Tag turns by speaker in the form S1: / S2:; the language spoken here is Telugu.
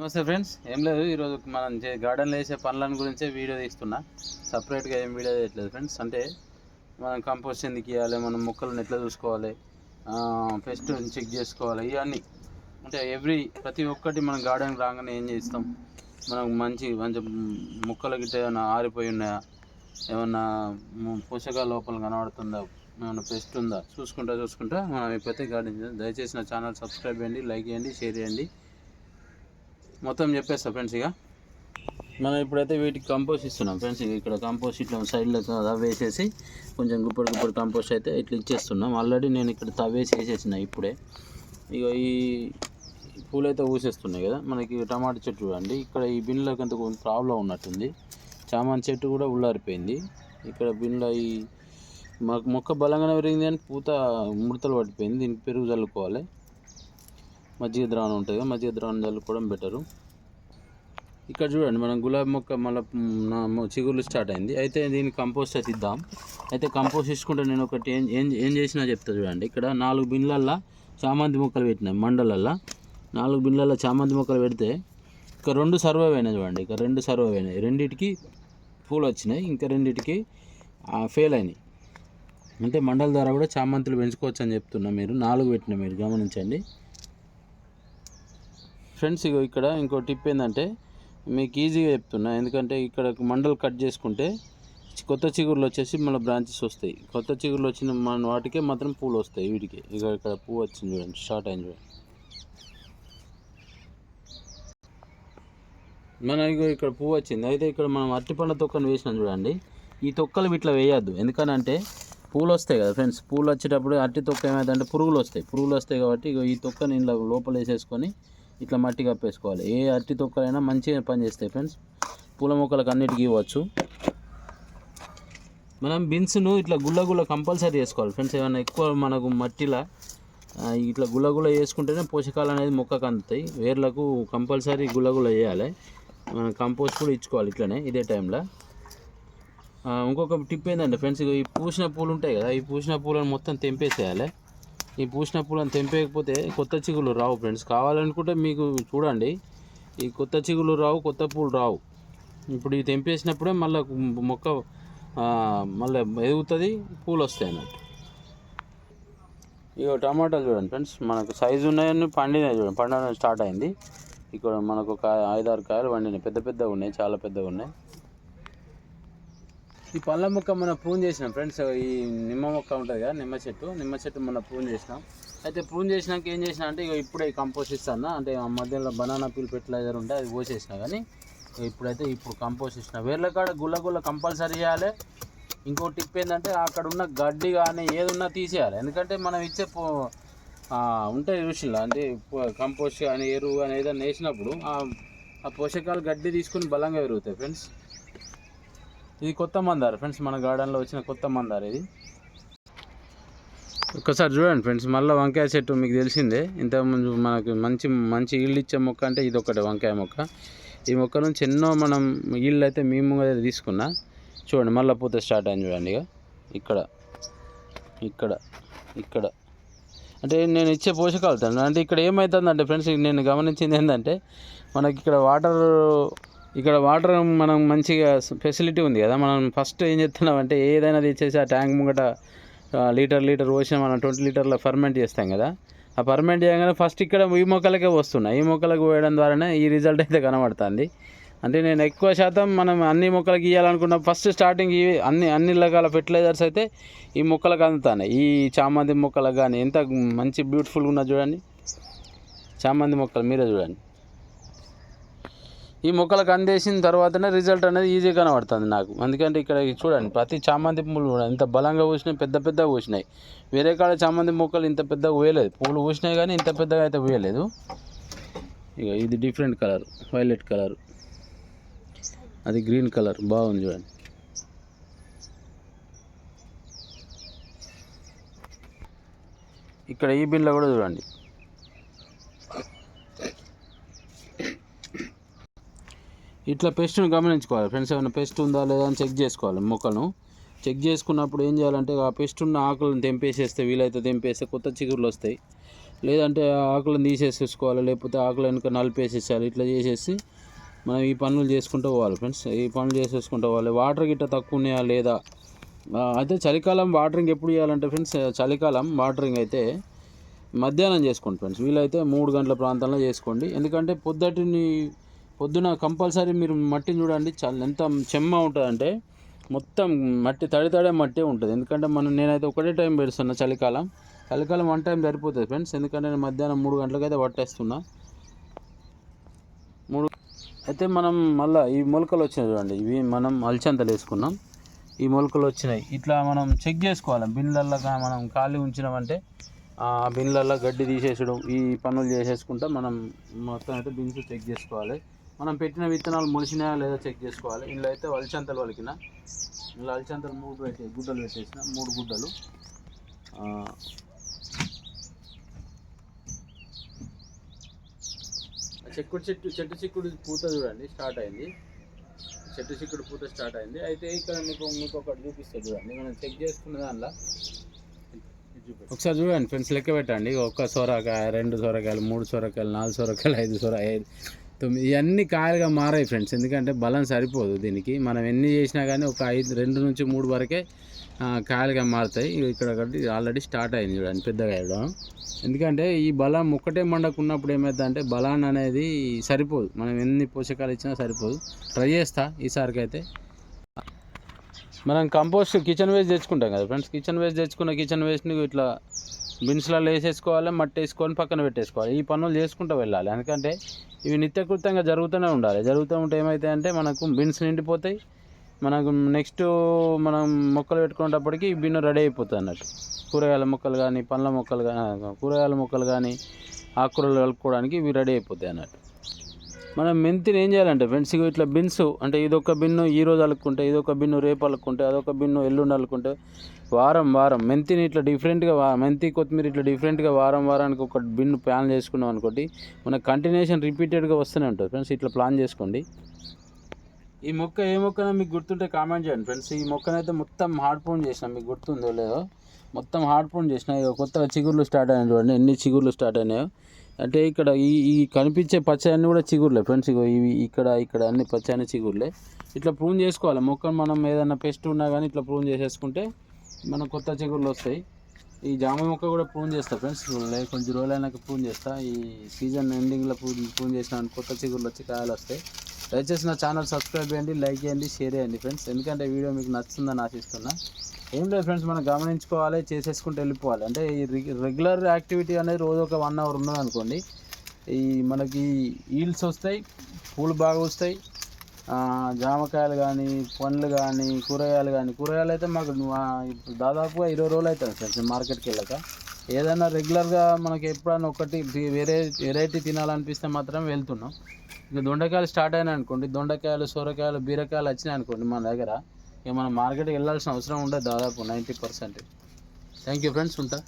S1: నమస్తే ఫ్రెండ్స్, ఏం లేదు. ఈరోజు మనం గార్డెన్లో వేసే పనులను గురించే వీడియో తీస్తున్నా. సపరేట్గా ఏం వీడియో చేయట్లేదు ఫ్రెండ్స్. అంటే మనం కంపోస్ట్ ఎందుకు ఇవ్వాలి, మనం మొక్కలను ఎట్లా చూసుకోవాలి, పెస్ట్ చెక్ చేసుకోవాలి, ఇవన్నీ అంటే ప్రతి ఒక్కటి మనం గార్డెన్ రాగానే ఏం చేస్తాం, మనం మంచి మొక్కల గిట్ట ఏమైనా ఆరిపోయి ఉన్నాయా, ఏమన్నా పోషకాల లోపల కనబడుతుందా, ఏమైనా పెస్ట్ ఉందా చూసుకుంటా మనం ఎప్పుడైతే గార్డెన్. దయచేసి నా ఛానల్ సబ్స్క్రైబ్ చేయండి, లైక్ చేయండి, షేర్ చేయండి. మొత్తం చెప్పేస్తా ఫ్రెండ్స్. ఇక మనం ఇప్పుడైతే వీటికి కంపోస్ట్ ఇస్తున్నాం ఫ్రెండ్స్. ఇక్కడ కంపోస్ట్ ఇట్లా సైడ్లో తవ్వేసేసి కొంచెం గుప్పడి కంపోస్ట్ అయితే ఇట్లా ఇచ్చేస్తున్నాం. ఆల్రెడీ నేను ఇక్కడ తవ్వేసి వేసేసిన ఇప్పుడే. ఇక ఈ పూలు అయితే ఊసేస్తున్నాయి కదా మనకి. టమాటా చెట్టు చూడండి, ఇక్కడ ఈ బిన్లో కొంత ప్రాబ్లం ఉన్నట్టుంది. చామంతి చెట్టు కూడా ఉల్లారిపోయింది. ఇక్కడ బిన్లో ఈ మొక్క బలంగానే పెరిగింది కానీ పూత ముడతలు పట్టిపోయింది. దీనికి పెరుగు చల్లుకోవాలి. మజ్జిగ ద్రావణం ఉంటుంది కదా, మజ్జిగ ద్రావణం చల్లుకోవడం బెటరు. ఇక్కడ చూడండి, మనం గులాబీ మొక్క మళ్ళీ చిగుర్లు స్టార్ట్ అయింది. అయితే దీనికి కంపోస్ట్ అయితే ఇద్దాం. అయితే కంపోస్ట్ ఇచ్చుకుంటే నేను ఒకటి ఏం చేసినా చెప్తా చూడండి. ఇక్కడ 4 బిన్లల్లో చామంతి మొక్కలు పెట్టినాయి. మండలల్లో 4 బిన్లల్లో చామంతి మొక్కలు పెడితే ఇక 2 సర్వైవ్ అయినాయి చూడండి. ఇక 2 సర్వైవ్ అయినాయి. 2టికి పూలు వచ్చినాయి, ఇంకా 2టికి ఫెయిల్ అయినాయి. అంటే మండల ద్వారా కూడా చామంతులు పెంచుకోవచ్చు అని చెప్తున్నా. మీరు 4 పెట్టినా, మీరు గమనించండి ఫ్రెండ్స్. ఇక్కడ ఇంకో టిప్ ఏంటంటే మీకు ఈజీగా చెప్తున్నా, ఎందుకంటే ఇక్కడ మండలు కట్ చేసుకుంటే కొత్త చిగురులు వచ్చేసి మన బ్రాంచెస్ వస్తాయి. కొత్త చిగురులు వచ్చిన మన వాటికే మాత్రం పూలు వస్తాయి. వీటికి ఇక్కడ పువ్వు వచ్చింది చూడండి, స్టార్ట్ అయింది చూడండి. ఇక్కడ పువ్వు వచ్చింది. అయితే ఇక్కడ మనం అరటిపండ్ల తొక్కను వేసినాం చూడండి. ఈ తొక్కలు ఇట్లా వేయద్దు, ఎందుకనంటే పూలు వస్తాయి కదా ఫ్రెండ్స్. పూలు వచ్చేటప్పుడు అరటి తొక్క ఏమైందంటే పురుగులు వస్తాయి కాబట్టి ఈ తొక్కని ఇలా లోపల వేసేసుకొని ఇట్లా మట్టి కప్పేసుకోవాలి. ఏ అరటి తొక్కలైనా మంచిగా పనిచేస్తాయి ఫ్రెండ్స్. పూల మొక్కలకు అన్నిటికీ ఇవ్వచ్చు. మనం బిన్స్ను ఇట్లా గుల్ల కంపల్సరీ వేసుకోవాలి ఫ్రెండ్స్. ఏమైనా ఎక్కువ మనకు మట్టిలా ఇట్లా గుల్ల వేసుకుంటేనే పోషకాలు అనేది మొక్కకు అందుతాయి. వేర్లకు కంపల్సరీ గుల్ల వేయాలి. మనం కంపోస్ట్ కూడా ఇచ్చుకోవాలి ఇట్లనే ఇదే టైంలో. ఇంకొక టిప్ ఏంటంటే ఫ్రెండ్స్, ఈ పూసిన పూలు ఉంటాయి కదా, ఈ పూసిన పూలను మొత్తం తెంపేసేయాలి. ఈ పూసిన పూలను తెంపేయకపోతే కొత్త చిగులు రావు ఫ్రెండ్స్. కావాలనుకుంటే మీకు చూడండి, ఈ కొత్త చిగులు రావు, కొత్త పూలు రావు. ఇప్పుడు ఇవి తెంపేసినప్పుడే మళ్ళీ మొక్క మళ్ళీ ఎదుగుతుంది, పూలు వస్తాయి అన్నట్టు. ఇక టమాటాలు చూడండి ఫ్రెండ్స్, మనకు సైజు ఉన్నాయని పండినాయి చూడండి. పండడం స్టార్ట్ అయింది. ఇక్కడ మనకు ఒక 5-6 కాయలు పండినాయి. పెద్దగా ఉన్నాయి, చాలా పెద్దగా ఉన్నాయి. ఈ పళ్ళ మొక్క మనం ప్రూన్ చేసినాం ఫ్రెండ్స్. ఈ నిమ్మ మొక్క ఉంటుంది కదా, నిమ్మ చెట్టు మనం ప్రూన్ చేసినాం. అయితే ప్రూన్ చేసినాక ఏం చేసినా అంటే ఇప్పుడే కంపోస్ట్ ఇస్తాను. అంటే ఆ మధ్యలో బనానా పీల్ ఫెర్టిలైజర్ ఉంటే అది పోసేసిన, కానీ ఇప్పుడు కంపోస్ట్ ఇచ్చిన. వేర్ల కాడ గుల్ల కంపల్సరీ చేయాలి. ఇంకో టిప్ ఏంటంటే అక్కడ ఉన్న గడ్డి కానీ ఏది ఉన్నా తీసేయాలి. ఎందుకంటే మనం ఇచ్చే ఉంటాయి ఋషులు, అంటే కంపోస్ట్ కానీ ఎరువు కానీ ఏదైనా వేసినప్పుడు ఆ పోషకాలు గడ్డి తీసుకుని బలంగా పెరుగుతాయి ఫ్రెండ్స్. ఇది కొత్త మందార ఫ్రెండ్స్, మన గార్డెన్లో వచ్చిన కొత్త మందార ఇది. ఒక్కసారి చూడండి ఫ్రెండ్స్. మళ్ళీ వంకాయ చెట్టు మీకు తెలిసిందే. ఇంతకుముందు మనకు మంచి ఈళ్ళు ఇచ్చే మొక్క అంటే ఇది ఒకటి వంకాయ మొక్క. ఈ మొక్క నుంచి ఎన్నో మనం ఈళ్ళు అయితే మేము తీసుకున్నా. చూడండి మళ్ళీ పూత స్టార్ట్ అయింది చూడండి. ఇక ఇక్కడ అంటే నేను ఇచ్చే పోషకాలు అంటే ఇక్కడ ఏమవుతుందంటే ఫ్రెండ్స్, నేను గమనించింది ఏంటంటే మనకి ఇక్కడ వాటర్ మనం మంచిగా ఫెసిలిటీ ఉంది కదా. మనం ఫస్ట్ ఏం చేస్తున్నామంటే ఏదైనా తెచ్చేసి ఆ ట్యాంక్ ముంగట లీటర్ పోసిన మనం 20 లీటర్ల ఫర్మెంట్ చేస్తాం కదా. ఆ ఫర్మెంట్ చేయగానే ఫస్ట్ ఇక్కడ ఈ మొక్కలకే వస్తున్నాయి. ఈ మొక్కలకు పోయడం ద్వారానే ఈ రిజల్ట్ అయితే కనబడుతుంది. అంటే నేను ఎక్కువ శాతం మనం అన్ని మొక్కలకి ఇవ్వాలనుకున్న ఫస్ట్ స్టార్టింగ్ అన్ని రకాల ఫెర్టిలైజర్స్ అయితే ఈ మొక్కలకు అందుతాయి. ఈ చామంతి మొక్కలకు కానీ ఎంత మంచి బ్యూటిఫుల్గా ఉన్నది చూడండి. చామంతి మొక్కలు మీరే చూడండి. ఈ మొక్కలకు అందేసిన తర్వాతనే రిజల్ట్ అనేది ఈజీగా కనబడుతుంది నాకు. ఎందుకంటే ఇక్కడ చూడండి, ప్రతి చామంతి పూలు కూడా ఇంత బలంగా పూసినాయి, పెద్దగా పూసినాయి. వేరే కాడ చామంతి మొక్కలు ఇంత పెద్దగా పూయలేదు. పూలు పూసినాయి కానీ ఇంత పెద్దగా అయితే పూయలేదు. ఇక ఇది డిఫరెంట్ కలర్, వైలెట్ కలర్, అది గ్రీన్ కలర్, బాగుంది చూడండి. ఇక్కడ ఈ బిన్లో కూడా చూడండి. ఇట్లా పెస్ట్ను గమనించుకోవాలి ఫ్రెండ్స్. ఏమైనా పెస్ట్ ఉందా లేదా అని చెక్ చేసుకోవాలి. మొక్కలను చెక్ చేసుకున్నప్పుడు ఏం చేయాలంటే ఆ పెస్ట్ ఉన్న ఆకులను తెంపేసేస్తే, వీలైతే తెంపేస్తే కొత్త చిగురులు వస్తాయి. లేదంటే ఆకులను తీసేసుకోవాలి, లేకపోతే ఆకులు వెనుక నలిపేసేసాలి. ఇట్లా చేసేసి మనం ఈ పనులు చేసుకుంటూ పోవాలి ఫ్రెండ్స్. ఈ పనులు చేసేసుకుంటూ పోవాలి. వాటర్ గిట్ట తక్కువ ఉన్నాయా లేదా. అయితే చలికాలం వాటరింగ్ ఎప్పుడు చేయాలంటే ఫ్రెండ్స్, చలికాలం వాటరింగ్ అయితే మధ్యాహ్నం చేసుకోండి ఫ్రెండ్స్. వీలైతే 3 గంటల ప్రాంతంలో చేసుకోండి. ఎందుకంటే పొద్దున కంపల్సరీ మీరు మట్టిని చూడండి, ఎంత చెమ్మ ఉంటుందంటే మొత్తం మట్టి తడి మట్టి ఉంటుంది. ఎందుకంటే నేనైతే ఒకటే టైం పెడుతున్నా చలికాలం 1 టైం సరిపోతుంది ఫ్రెండ్స్. ఎందుకంటే నేను మధ్యాహ్నం 3 గంటలకైతే పట్టేస్తున్నా. అయితే మనం మళ్ళీ ఈ మొలకలు వచ్చినాయి చూడండి, ఇవి మనం అల్చంతలు వేసుకున్నాం. ఈ మొలకలు వచ్చినాయి, ఇట్లా మనం చెక్ చేసుకోవాలి. బిన్లల్లో మనం ఖాళీ ఉంచినామంటే ఆ బిన్లల్లో గడ్డి తీసేసడం, ఈ పనులు చేసేసుకుంటా మనం మొత్తం అయితే బిన్స్ చెక్ చేసుకోవాలి. మనం పెట్టిన విత్తనాలు మొలిచినాయా లేదా చెక్ చేసుకోవాలి. ఇందులో అయితే అల్చంతలు వలికిన, ఇలా అల్చంతలు 3 గుడ్డలు పెట్టేసిన, 3 గుడ్డలు. చెట్టు చిక్కుడు పూత చూడండి స్టార్ట్ అయింది. చెట్టు చిక్కుడు పూత స్టార్ట్ అయింది. అయితే ఇక్కడ మీకు ఒకటి చూపిస్తుంది చూడండి. మనం చెక్ చేసుకున్న దానిలో ఒకసారి చూడండి ఫ్రెండ్స్, లెక్క పెట్టండి. 1 సొరకాయ, 2 సొరకాయలు, 3 సొరకాయలు, 4 సొరకాయలు, 5 సొరకాయలు, 9 ఇవన్నీ కాయలుగా మారాయి ఫ్రెండ్స్. ఎందుకంటే బలం సరిపోదు దీనికి. మనం ఎన్ని చేసినా కానీ ఒక 2 నుంచి 3 వరకే కాయలుగా మారుతాయి. ఇక్కడ ఆల్రెడీ స్టార్ట్ అయింది చూడండి పెద్దగా అయ్యడం. ఎందుకంటే ఈ బలం ఒక్కటే మండకున్నప్పుడు ఏమవుతుందంటే బలాన్ని అనేది సరిపోదు. మనం ఎన్ని పోషకాలు ఇచ్చినా సరిపోదు. ట్రై చేస్తా ఈసారికి అయితే. మనం కంపోస్ట్ కిచెన్ వేస్ట్ తెచ్చుకుంటాం కదా ఫ్రెండ్స్. కిచెన్ వేస్ట్ని ఇట్లా బిన్స్లలో వేసేసుకోవాలి, మట్టి వేసుకొని పక్కన పెట్టేసుకోవాలి. ఈ పనులు చేసుకుంటూ వెళ్ళాలి. ఎందుకంటే ఇవి నిత్యకృతంగా జరుగుతూనే ఉండాలి. జరుగుతూ ఉంటే ఏమవుతాయంటే మనకు బిన్స్ నిండిపోతాయి. మనకు నెక్స్ట్ మనం మొక్కలు పెట్టుకునేటప్పటికి ఈ బిన్ను రెడీ అయిపోతుంది అన్నట్టు. కూరగాయల మొక్కలు కానీ, పండ్ల మొక్కలు కానీ, కూరగాయల మొక్కలు కానీ, ఆకుకూరలు కలుపుకోవడానికి ఇవి రెడీ అయిపోతాయి అన్నట్టు. మనం మెంతిని ఏం చేయాలంటే ఫ్రెండ్స్, ఇట్లా బిన్స్ అంటే ఇదొక బిన్ను ఈరోజు అలుక్కుంటే, ఇదొక బిన్ను రేపు అలుక్కుంటే, అదొక బిన్ను ఎల్లుండి అలుక్కుంటే, వారం మెంతిని ఇట్లా డిఫరెంట్గా మెంతి కొత్తిమీర ఇట్లా డిఫరెంట్గా వారానికి ఒక బిన్ను ప్లాన్ చేసుకున్నాం అనుకోండి, మనకు కంటిన్యూషన్ రిపీటెడ్గా వస్తూనే ఉంటుంది ఫ్రెండ్స్. ఇట్లా ప్లాన్ చేసుకోండి. ఈ మొక్క ఏ మొక్కనో మీకు గుర్తుంటే కామెంట్ చేయండి ఫ్రెండ్స్. ఈ మొక్కనైతే మొత్తం హార్డ్ ప్రూన్ చేసిన, మీకు గుర్తుందో లేదో, మొత్తం హార్డ్ ప్రూన్ చేసిన. కొత్తగా చిగుర్లు స్టార్ట్ అయినాయి చూడండి, ఎన్ని చిగుర్లు స్టార్ట్ అయినాయో. అంటే ఇక్కడ ఈ కనిపించే పచ్చని కూడా చిగుర్లే ఫ్రెండ్స్. ఇవి ఇక్కడ అన్ని పచ్చని చిగుర్లే. ఇట్లా ప్రూన్ చేసుకోవాలి మొక్కను. మనం ఏదైనా పెస్ట్ ఉన్నా కానీ ఇట్లా ప్రూన్ చేసేసుకుంటే మనకు కొత్త చిగుర్లు వస్తాయి. ఈ జామ మొక్క కూడా ప్రూన్ చేస్తా ఫ్రెండ్స్, కొంచెం రోజులు అయినాక ప్రూన్ చేస్తా. ఈ సీజన్ ఎండింగ్లో ప్రూన్ చేసిన కొత్త చిగుర్లు వచ్చి కాయలు వస్తాయి. దయచేసి నా ఛానల్ సబ్స్క్రైబ్ చేయండి, లైక్ చేయండి, షేర్ చేయండి ఫ్రెండ్స్. ఎందుకంటే వీడియో మీకు నచ్చుతుందని ఆశిస్తున్నా. ఏం లేదు ఫ్రెండ్స్, మనం గమనించుకోవాలి, చేసేసుకుంటూ వెళ్ళిపోవాలి. అంటే ఈ రెగ్యులర్ యాక్టివిటీ అనేది రోజు ఒక 1 అవర్ ఉన్నది అనుకోండి, ఈ మనకి ఈల్డ్స్ వస్తాయి, పూలు బాగా వస్తాయి. జామకాయలు కానీ, పండ్లు కానీ, కూరగాయలు అయితే మాకు దాదాపుగా 20 రోజులు అవుతుంది ఫ్రెండ్స్ మార్కెట్కి వెళ్ళక. ఏదైనా రెగ్యులర్గా మనకి ఎప్పుడైనా ఒకటి వెరైటీ తినాలనిపిస్తే మాత్రం వెళ్తున్నాం. ఇక దొండకాయలు స్టార్ట్ అయినాయి అనుకోండి, దొండకాయలు, సొరకాయలు, బీరకాయలు వచ్చినాయి అనుకోండి మన దగ్గర, ఇక మనం మార్కెట్కి వెళ్ళాల్సిన అవసరం ఉండదు దాదాపు 90%. థ్యాంక్ యూ ఫ్రెండ్స్, ఉంటా.